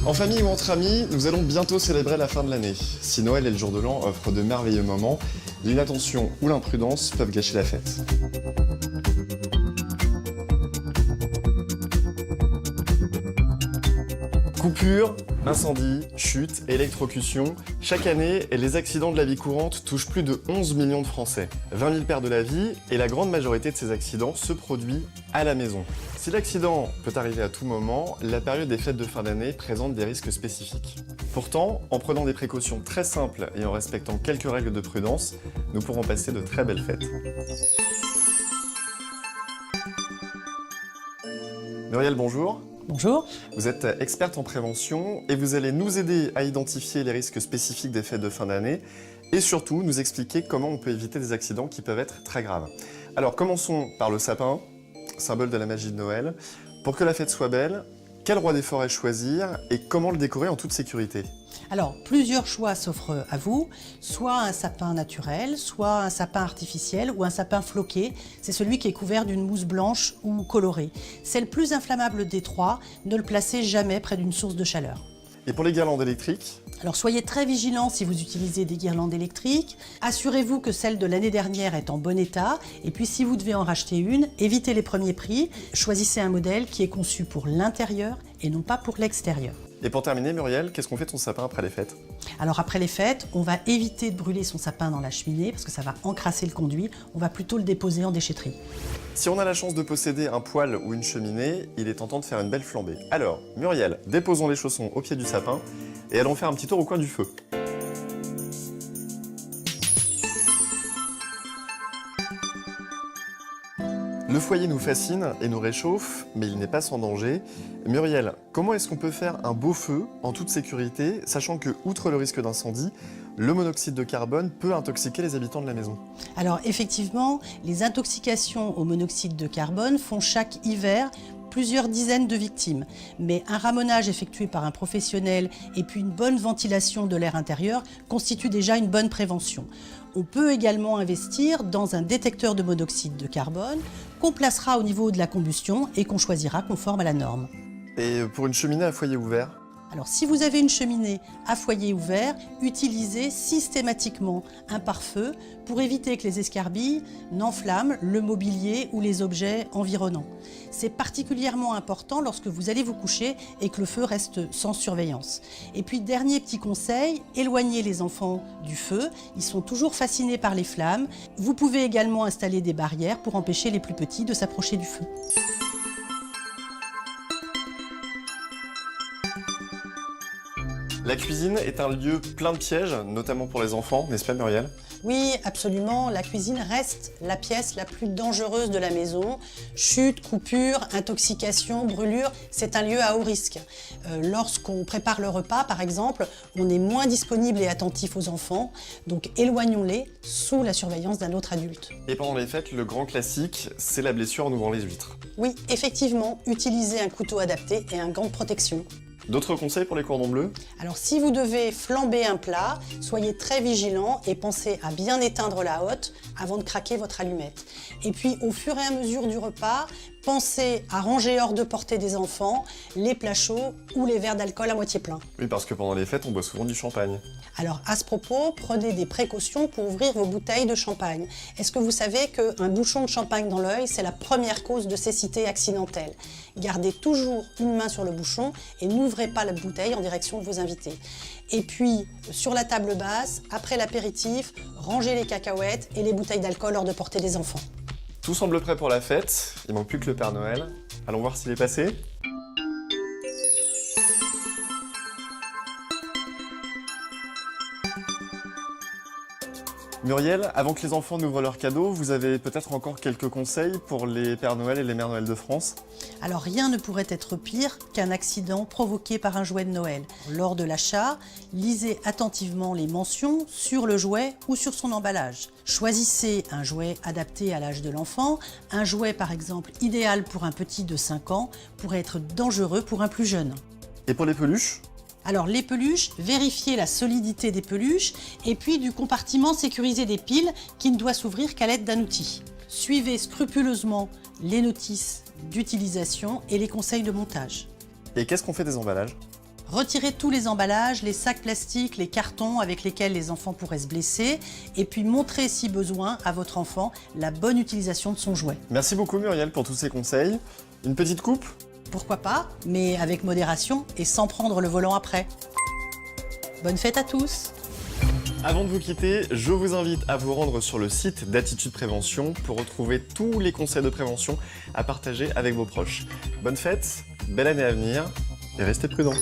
En famille ou entre amis, nous allons bientôt célébrer la fin de l'année. Si Noël et le jour de l'an offrent de merveilleux moments, l'inattention ou l'imprudence peuvent gâcher la fête. Coupures, incendies, chutes, électrocutions, chaque année, les accidents de la vie courante touchent plus de 11 millions de Français. 20 000 perdent la vie et la grande majorité de ces accidents se produit à la maison. Si l'accident peut arriver à tout moment, la période des fêtes de fin d'année présente des risques spécifiques. Pourtant, en prenant des précautions très simples et en respectant quelques règles de prudence, nous pourrons passer de très belles fêtes. Muriel, bonjour. Bonjour. Vous êtes experte en prévention et vous allez nous aider à identifier les risques spécifiques des fêtes de fin d'année et surtout nous expliquer comment on peut éviter des accidents qui peuvent être très graves. Alors commençons par le sapin, symbole de la magie de Noël. Pour que la fête soit belle, quel roi des forêts choisir et comment le décorer en toute sécurité? Alors, plusieurs choix s'offrent à vous, soit un sapin naturel, soit un sapin artificiel ou un sapin floqué. C'est celui qui est couvert d'une mousse blanche ou colorée. C'est le plus inflammable des trois, ne le placez jamais près d'une source de chaleur. Et pour les guirlandes électriques? Alors soyez très vigilants si vous utilisez des guirlandes électriques. Assurez-vous que celle de l'année dernière est en bon état. Et puis si vous devez en racheter une, évitez les premiers prix. Choisissez un modèle qui est conçu pour l'intérieur et non pas pour l'extérieur. Et pour terminer, Muriel, qu'est-ce qu'on fait de son sapin après les fêtes? Alors après les fêtes, on va éviter de brûler son sapin dans la cheminée parce que ça va encrasser le conduit. On va plutôt le déposer en déchetterie. Si on a la chance de posséder un poêle ou une cheminée, il est tentant de faire une belle flambée. Alors, Muriel, déposons les chaussons au pied du sapin et allons faire un petit tour au coin du feu. Le foyer nous fascine et nous réchauffe, mais il n'est pas sans danger. Muriel, comment est-ce qu'on peut faire un beau feu en toute sécurité, sachant que, outre le risque d'incendie, le monoxyde de carbone peut intoxiquer les habitants de la maison? Alors effectivement, les intoxications au monoxyde de carbone font chaque hiver plusieurs dizaines de victimes. Mais un ramonage effectué par un professionnel et puis une bonne ventilation de l'air intérieur constituent déjà une bonne prévention. On peut également investir dans un détecteur de monoxyde de carbone qu'on placera au niveau de la combustion et qu'on choisira conforme à la norme. Et pour une cheminée à foyer ouvert? Alors si vous avez une cheminée à foyer ouvert, utilisez systématiquement un pare-feu pour éviter que les escarbilles n'enflamment le mobilier ou les objets environnants. C'est particulièrement important lorsque vous allez vous coucher et que le feu reste sans surveillance. Et puis dernier petit conseil, éloignez les enfants du feu, ils sont toujours fascinés par les flammes. Vous pouvez également installer des barrières pour empêcher les plus petits de s'approcher du feu. La cuisine est un lieu plein de pièges, notamment pour les enfants, n'est-ce pas Muriel? Oui, absolument. La cuisine reste la pièce la plus dangereuse de la maison. Chute, coupure, intoxication, brûlure, c'est un lieu à haut risque. Lorsqu'on prépare le repas, par exemple, on est moins disponible et attentif aux enfants, donc éloignons-les sous la surveillance d'un autre adulte. Et pendant les fêtes, le grand classique, c'est la blessure en ouvrant les huîtres. Oui, effectivement, utilisez un couteau adapté et un gant de protection. D'autres conseils pour les cordons bleus? Alors si vous devez flamber un plat, soyez très vigilant et pensez à bien éteindre la hotte avant de craquer votre allumette. Et puis au fur et à mesure du repas, pensez à ranger hors de portée des enfants les plats chauds ou les verres d'alcool à moitié pleins. Oui, parce que pendant les fêtes, on boit souvent du champagne. Alors à ce propos, prenez des précautions pour ouvrir vos bouteilles de champagne. Est-ce que vous savez qu'un bouchon de champagne dans l'œil, c'est la première cause de cécité accidentelle? Gardez toujours une main sur le bouchon et n'ouvrez pas la bouteille en direction de vos invités. Et puis, sur la table basse, après l'apéritif, rangez les cacahuètes et les bouteilles d'alcool hors de portée des enfants. Tout semble prêt pour la fête, il manque plus que le Père Noël. Allons voir s'il est passé. Muriel, avant que les enfants n'ouvrent leurs cadeaux, vous avez peut-être encore quelques conseils pour les Pères Noël et les Mères Noël de France? Alors rien ne pourrait être pire qu'un accident provoqué par un jouet de Noël. Lors de l'achat, lisez attentivement les mentions sur le jouet ou sur son emballage. Choisissez un jouet adapté à l'âge de l'enfant. Un jouet par exemple idéal pour un petit de 5 ans pourrait être dangereux pour un plus jeune. Et pour les peluches? Alors les peluches, vérifiez la solidité des peluches et puis du compartiment sécurisé des piles qui ne doit s'ouvrir qu'à l'aide d'un outil. Suivez scrupuleusement les notices d'utilisation et les conseils de montage. Et qu'est-ce qu'on fait des emballages? Retirez tous les emballages, les sacs plastiques, les cartons avec lesquels les enfants pourraient se blesser et puis montrez si besoin à votre enfant la bonne utilisation de son jouet. Merci beaucoup Muriel pour tous ces conseils. Une petite coupe? Pourquoi pas, mais avec modération et sans prendre le volant après. Bonne fête à tous! Avant de vous quitter, je vous invite à vous rendre sur le site d'Attitude Prévention pour retrouver tous les conseils de prévention à partager avec vos proches. Bonne fête, belle année à venir et restez prudents.